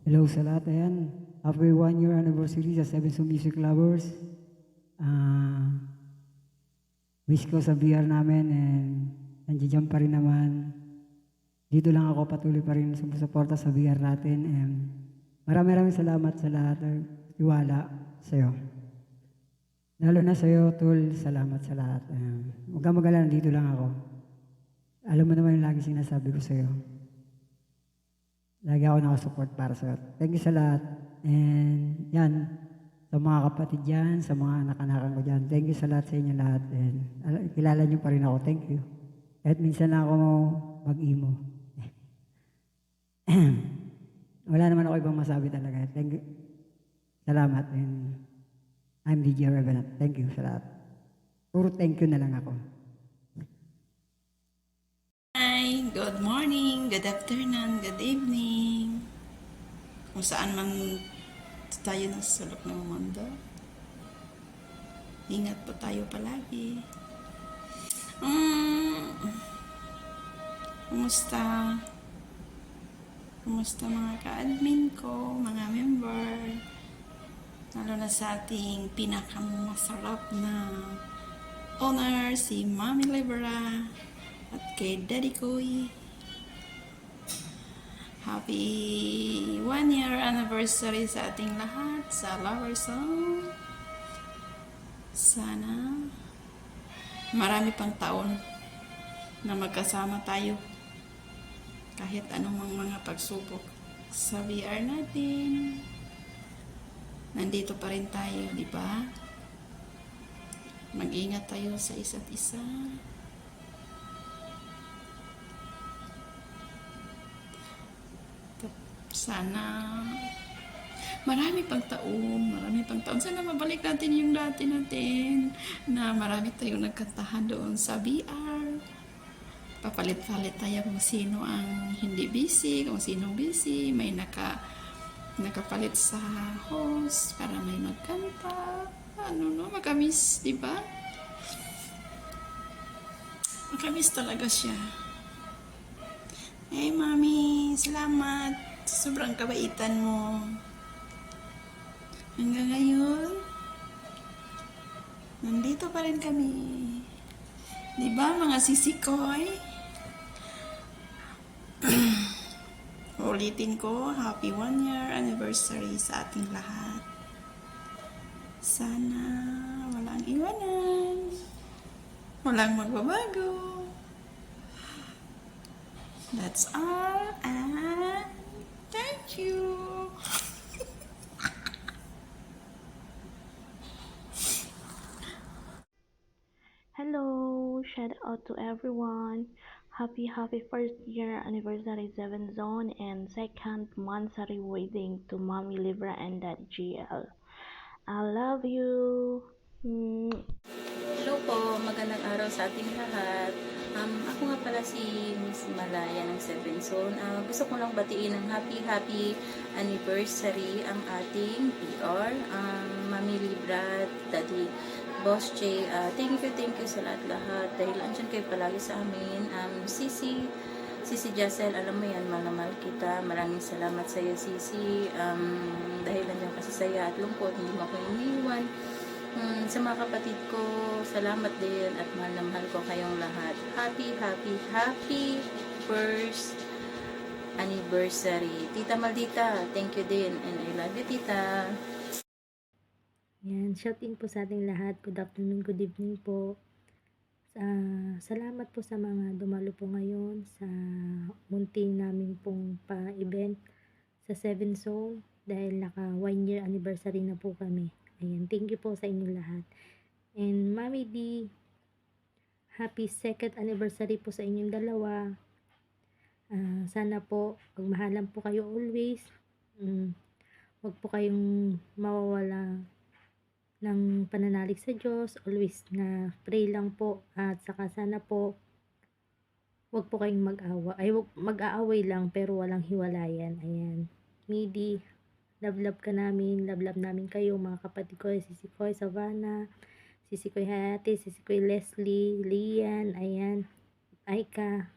Hello sa lahat, ayan. Happy 1 year anniversary sa Seven Soul Music Lovers. Ah, wish ko sa VR namin and nandiyan pa rin naman. Dito lang ako patuloy pa rin sumusuporta sa VR natin and maraming salamat sa lahat ng tiwala sa'yo. Lalo na sa'yo, Tul, salamat sa lahat. Huwag kang mag-alala, dito lang ako. Alam mo naman yung lagi sinasabi ko sa'yo. Lagi ako nakasupport para sa'yo. Thank you sa lahat. And yan, sa mga kapatid dyan, sa mga anak-anakan ko dyan, thank you sa lahat sa inyo lahat. And kilala nyo pa rin ako, thank you. Kahit minsan na ako mag-emo. Wala naman ako ibang masabi talaga. Thank you. Salamat. And I'm DJ Revenant. Thank you sa lahat. Puro thank you na lang ako. Hi, good morning, good afternoon, good evening. Kung saan man tayo nasa sulok ng mundo. Ingat po tayo palagi. Kumusta? Kumusta mga ka-admin ko, mga member? Lalo na sa ating pinakamasarap na owner, si Mami Libra at kay Daddy Koy. Happy 1 year anniversary sa ating lahat sa Lover Song. Sana marami pang taon na magkasama tayo kahit anong mga pagsubok sa VR natin. Nandito pa rin tayo, di ba? Mag-ingat tayo sa isa't isa. Sana marami pang taon. Sana mabalik natin yung dati natin na marami tayong nagkantahan doon sa VR. Papalit-palit tayo kung sino ang hindi busy, kung sino busy. May nakapalit sa host para may magkanta. Makamiss, di ba? Makamiss talaga siya. Hey, Mami, salamat. Sobrang kabaitan mo. Hanggang ngayon, nandito pa rin kami. Di ba, mga sisikoy? Ulitin ko, happy 1 year anniversary sa ating lahat. Sana walang iwanan. Walang magbabago. That's all, and thank you. Hello, shout out to everyone. Happy first year anniversary 7 Zone and second monthsary wedding to Mommy Libra and Daddy GL. I love you. Hello po, magandang araw sa ating lahat. Ako nga pala si Miss Malaya ng Seven Zone. Gusto ko lang batiin ng happy anniversary ang ating PR, Mami Libra, Daddy Boss J. Thank you sa lahat dahil andyan kayo palagi sa amin. Sisi Jacel, alam mo yan, mahal kita. Maraming salamat sa iyo, Sisi. Dahil nandiyan kasi saya at lungkot, hindi mo ako iniwan. Sa mga kapatid ko, salamat din at mahal na mahal ko kayong lahat. Happy first anniversary. Tita Maldita, thank you din and I love you, Tita. Yan, shout in po sa ating lahat. Good afternoon, good evening po. Salamat po sa mga dumalo po ngayon sa munting namin pong pa-event sa Seven Soul dahil naka 1 year anniversary na po kami. Ayan, thank you po sa inyo lahat. And Mami D, happy second anniversary po sa inyong dalawa. Sana po, magmahalan po kayo always. Huwag po kayong mawawala ng pananalig sa Diyos. Always na pray lang po. At saka sana po, huwag po kayong mag-aaway lang pero walang hiwalayan. Ayan. Midi, love ka namin, love namin kayo mga kapatid ko, Sisi Koy, Savannah, Sisi Koy Hayate, Sisi Koy Leslie, Lian, ayan, Aika.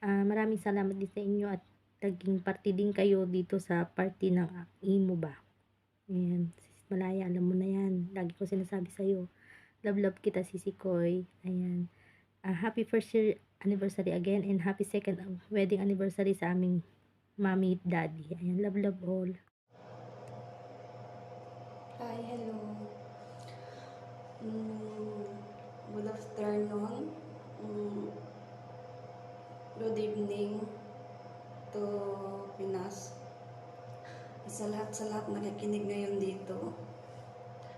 Maraming salamat din sa inyo at naging party din kayo dito sa party ng imo ba. Ayan, Sis Malaya, alam mo na yan. Lagi ko sinasabi sa'yo. Love kita, Sisi Koy. Ayan. Happy first year anniversary again and happy second wedding anniversary sa aming mommy at daddy. Ayan, love all. Hi, hello. Good afternoon. Good evening to Pinas. Sa lahat nakikinig ngayon dito.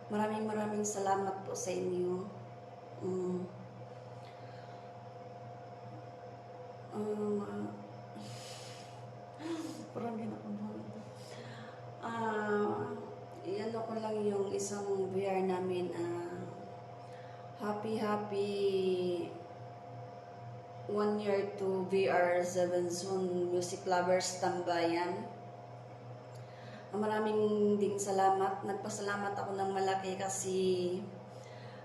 Maraming salamat po sa inyo. Parang ginakabahan. Iano ko lang yung isang VR namin. Happy 1 year to VR 7 Zone Music Lovers Tambayan. Maraming ding salamat. Nagpasalamat ako ng malaki kasi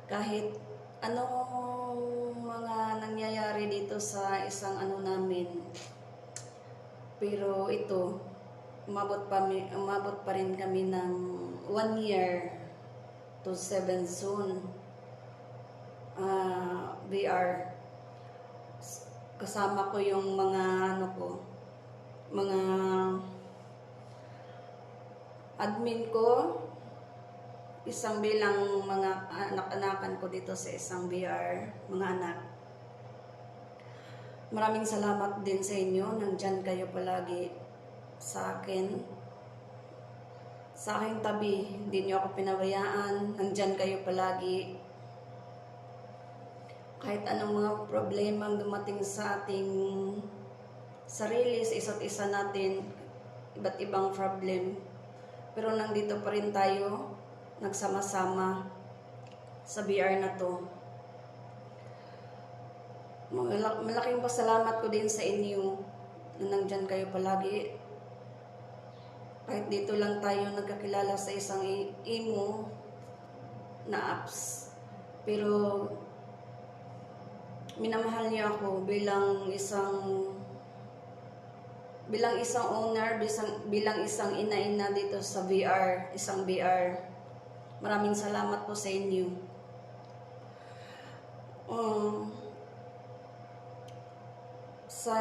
kahit anong mga nangyayari dito sa isang ano namin, pero ito, umabot pa rin kami ng 1 year to 7 Zone VR. Kasama ko yung mga mga admin ko, isang bilang mga anak-anakan ko dito sa isang VR, mga anak. Maraming salamat din sa inyo, nandyan kayo palagi sa akin. Sa aking tabi, hindi niyo ako pinabayaan, nandyan kayo palagi. Kahit anong mga problema ang dumating sa ating sarili, sa isa't isa natin, iba't ibang problem. Pero nandito pa rin tayo, nagsama-sama sa VR na to. Malaking pasalamat ko din sa inyo na nandyan kayo palagi. Kahit dito lang tayo nagkakilala sa isang imo na apps. Pero minamahal niyo ako bilang isang owner, bilang isang ina-ina dito sa VR, isang VR. Maraming salamat po sa inyo. Sa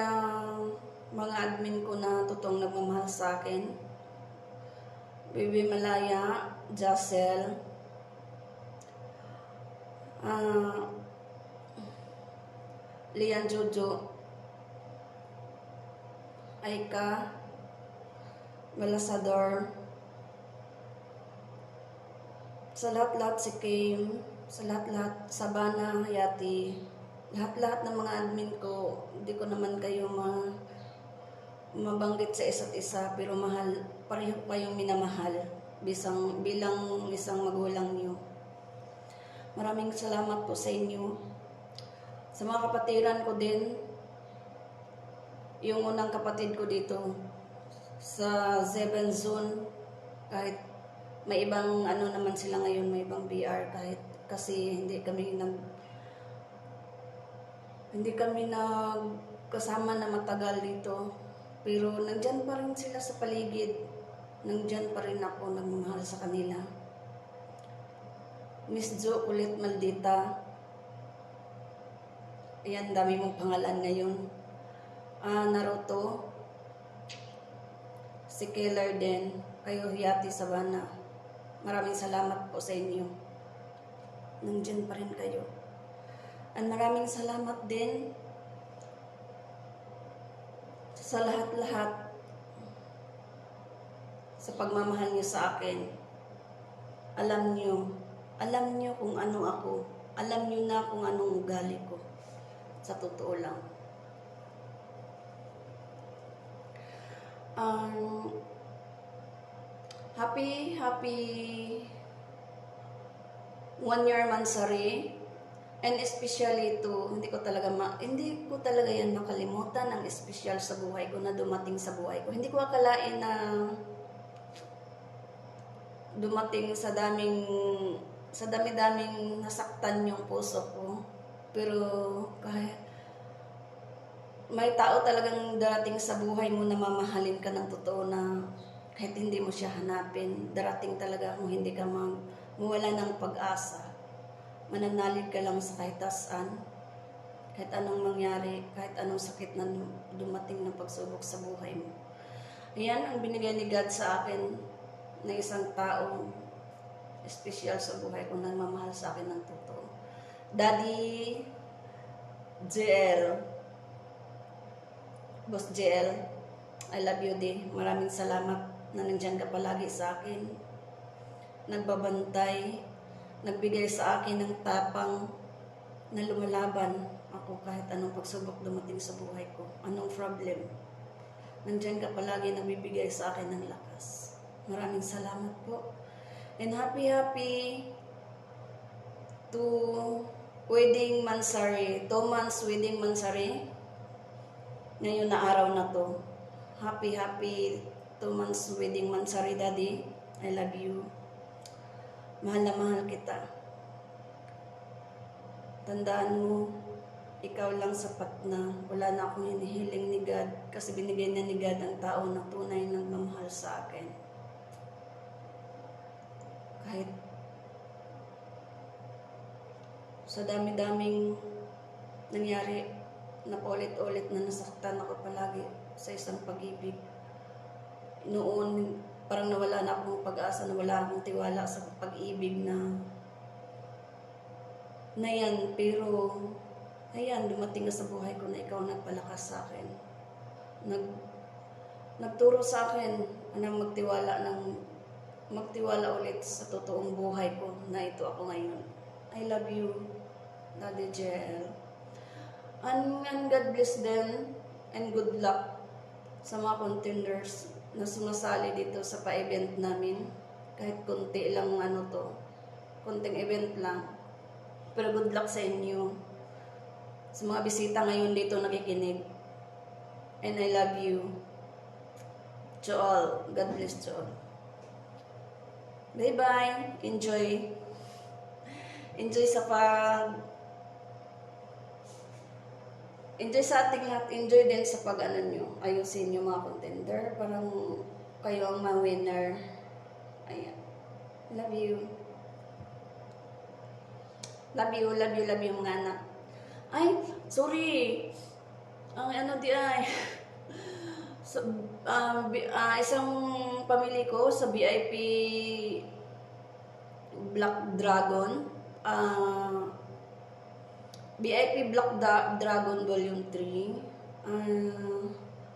mga admin ko na totoong nagmamahal sa akin, Baby Malaya, Jacel, Lian Jojo, Aika, Balasador, sa lahat-lahat si Kim, sa lahat-lahat, Sabana, Hayati, lahat-lahat ng mga admin ko, hindi ko naman kayo mabanggit sa isa't isa, pero pareho kayong minamahal, bilang isang magulang niyo. Maraming salamat po sa inyo. Sa mga kapatiran ko din, yung unang kapatid ko dito sa 7 Zone, kahit may ibang naman sila ngayon, may ibang BR, kahit kasi hindi kami nagkasama na matagal dito, pero nandyan pa rin sila sa paligid, nandyan pa rin ako nagmamahal sa kanila. Miss Jo Kulit Maldita, ayan, dami mong pangalan ngayon. Naruto, si Keller din, kayo Hiyati Sabana. Maraming salamat po sa inyo. Nandiyan pa rin kayo. And maraming salamat din sa lahat-lahat sa pagmamahal niyo sa akin. Alam niyo kung ano ako. Alam niyo na kung anong ugali ko. Sa totoo lang. Happy 1 year Mansari, and especially to hindi ko talaga yan makalimutan ang espesyal sa buhay ko na dumating sa buhay ko. Hindi ko akalain na dumating sa dami-daming nasaktan yung puso ko. Pero may tao talagang darating sa buhay mo na mamahalin ka ng totoo na kahit hindi mo siya hanapin, darating talaga kung hindi ka mawala ng pag-asa. Mananalig ka lang sa kahit saan, kahit anong mangyari, kahit anong sakit na dumating ng pagsubok sa buhay mo. Ayan ang binigay ni God sa akin na isang taong espesyal sa buhay ko, nagmamahal sa akin ng totoo. Daddy JL, Boss JL, I love you di. Maraming salamat na nandiyan ka palagi sa akin. Nagbabantay, nagbigay sa akin ng tapang na lumalaban ako kahit anong pagsubok dumating sa buhay ko. Anong problem? Nandiyan ka palagi nagbibigay sa akin ng lakas. Maraming salamat po. And happy to wedding Mansari. 2 months wedding Mansari. Ngayon na araw na to. Happy 2 months wedding Mansari, Daddy. I love you. Mahal na mahal kita. Tandaan mo, ikaw lang sapat na. Wala na akong hinihiling ni God kasi binigay na ni God ang tao na tunay nagmamahal sa akin. Kahit sa dami-daming nangyari na paulit-ulit na nasaktan ako palagi sa isang pag-ibig. Noon, parang nawala na akong pag-asa, nawala akong tiwala sa pag-ibig na yan. Pero, ayan, dumating na sa buhay ko na ikaw nagpalakas sa akin. Nagturo sa akin na magtiwala ulit sa totoong buhay ko na ito ako ngayon. I love you, Daddy JL. And God bless them and good luck sa mga contenders na sumasali dito sa pa-event namin. Kahit konti lang konting event lang. Pero good luck sa inyo. Sa mga bisita ngayon dito nakikinig. And I love you. To all. God bless to all. Bye-bye. Enjoy. Enjoy sa ating lahat. Enjoy din sa nyo. Ayusin yung mga contender. Parang kayo ang mga winner. Ayan. Love you. Love you, love you, love you mga anak. Ay, sorry. Ang isang pamilya ko sa VIP Black Dragon. VIP Black Dragon Volume 3.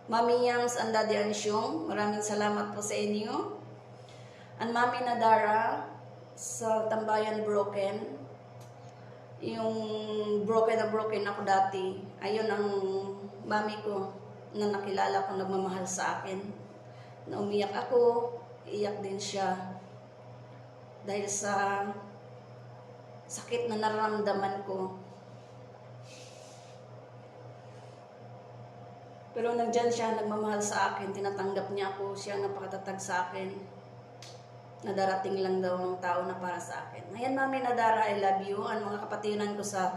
Mami Yams and Daddy Ansyong, maraming salamat po sa inyo. And Mami Nadara sa Tambayan Broken. Yung broken ako dati. Ayun ang mami ko na nakilala ko, nagmamahal sa akin. Na umiyak ako, iyak din siya. Dahil sa sakit na nararamdaman ko. Pero nandyan siya, nagmamahal sa akin, tinatanggap niya ako, siya ang napakatatag sa akin. Nadarating lang daw ng tao na para sa akin. Ayan, Mami Nadara, I love you. Ang mga kapatinan ko sa...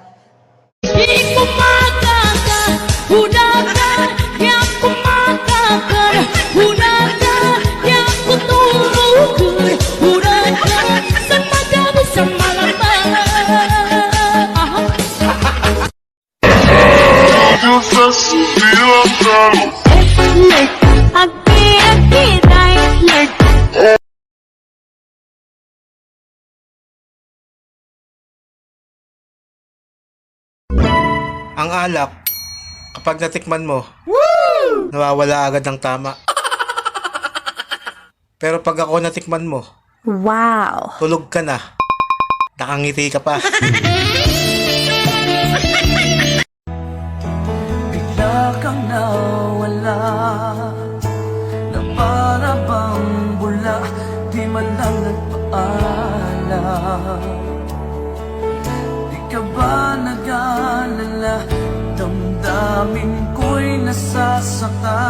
Di kumakaka, hunaga, yang kumakaka, hunaga, yang kuturukan, hunaga, sa madami sa malamang. Ang alak, kapag natikman mo, nawawala agad ng tama. Pero pag ako natikman mo, tulog ka na. Nakangiti ka pa. Bigla kang nawala, na para bang bula, di man lang nagpaalam. Di ka ba nag-alala, damdamin ko'y nasasaka.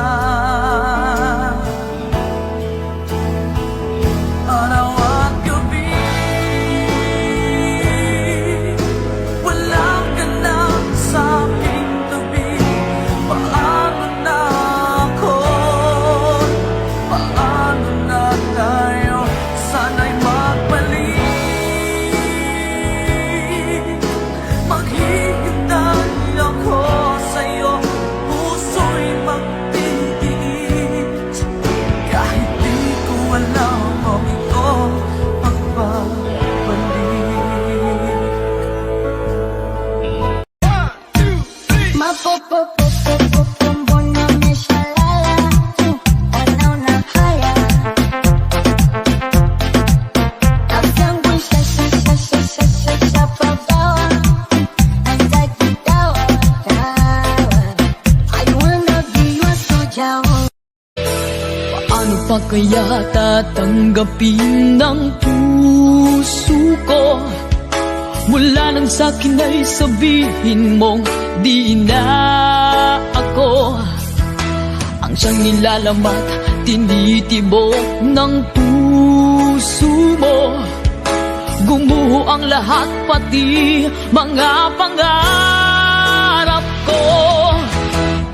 Araw at gabi, wala ka na sa aking tabi. Paano pa kaya tatanggapin ng puso ko? Mula nang sa'kin ay sabihin mong di na ako ang siyang nilalamat, tinitibok ng puso mo. Gumuho ang lahat, pati mga pangarap ko.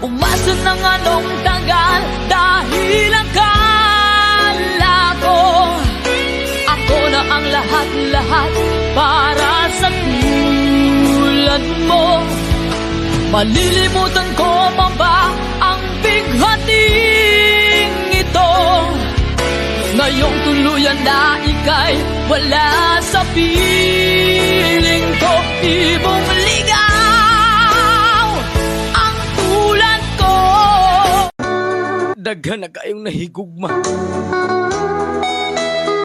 Umasa ng anong tagal dahil akala ko ako na ang lahat-lahat para sa tulad mo. Malilimutan ko pa ba ang bighating ito? Ngayong tuluyan na ika'y wala sa piling ko. Ibong ligaw ang tulad ko. Daghan na kaayong nahigugma.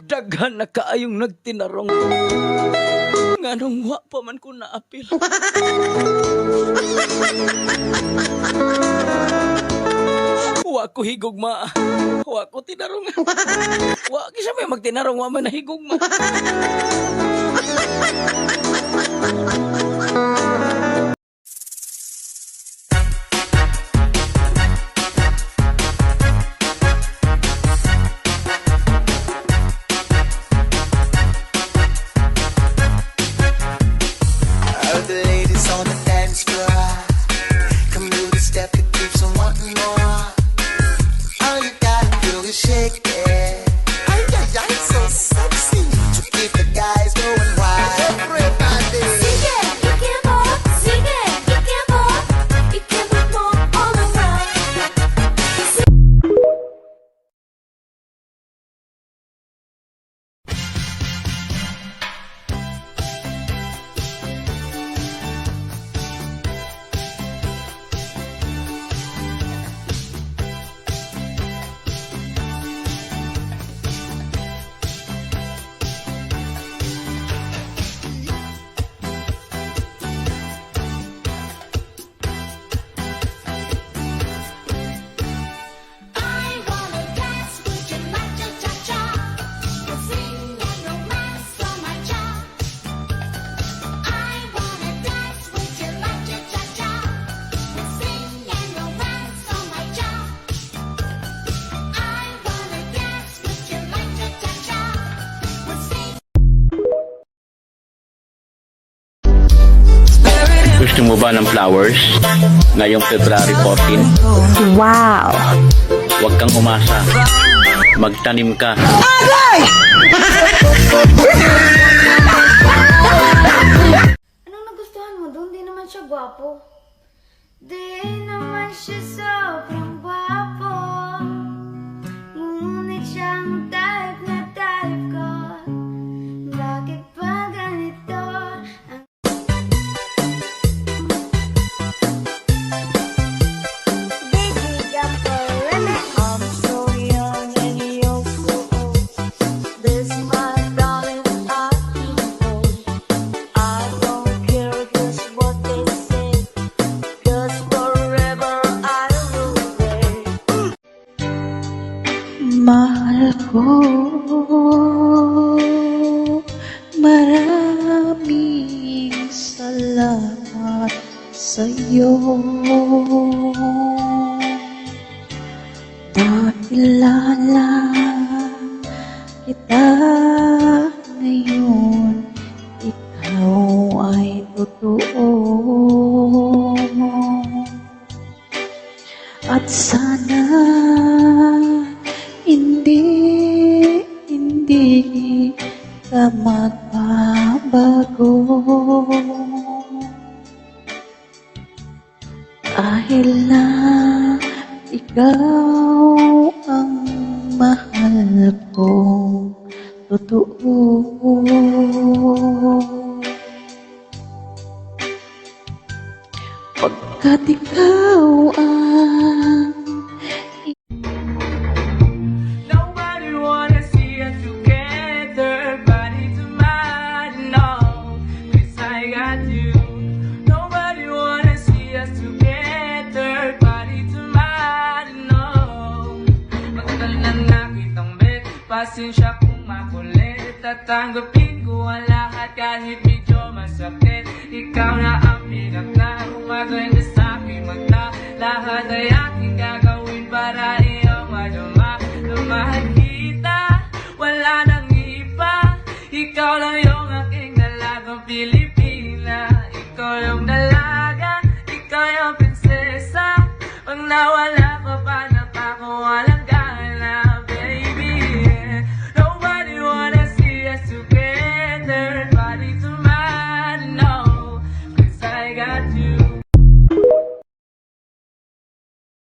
Daghan na kaayong nagtinarong. Nganong wa pa man ko naapil. Wa ko higugma. Wa ko tinarong. Wa kisa may magtinarong, wa man nahigugma. All the ladies on the dance floor, come do the step that keeps on wanting more. All you gotta do is shake it. Ay, ay, ay, so sexy. To keep the guys going wild. Everybody. Sigue, y que more, sigue, y que more all around. I wanna dance with you like cha-cha-cha. Sing and romance for my child. I wanna dance with you like cha-cha-cha. Sing and romance for my child. I wanna dance with you like cha-cha-cha. Sing. Gusto mo ba ng flowers ngayong February 14? Wow! Huwag kang umasa. Magtanim ka. Anong nagustuhan mo doon? Di naman siya gwapo. Di naman siya sobrang gwapo. Ngunit siyang type na type ko. Bakit ba ganito? I'm so young and you're so old. This my darling, I know. I don't care just what they say. 'Cause forever I will wait. Mahal ko, maraming salamat sa'yo. Nakilala kita ngayon, ikaw ay totoo. At sana hindi ka magbabago. Dahil na ikaw ang mahal kong totoo. Pagkat ikaw ang Nobody wanna see us together, body to mind, no. 'Cause I got you. Nobody wanna see us together, body to mind, no. pasensya kung makulit at tanggapin ko ang lahat kahit medyo masakit. Ikaw na ang pinakamaganda sa aking mata. Lahat ay aking gagawin para iyong madama. Lumahan kita, wala nang iba. Ikaw lang yung aking dalagang Pilipina. Ikaw yung dalaga, ikaw yung prinsesa. Pag nawala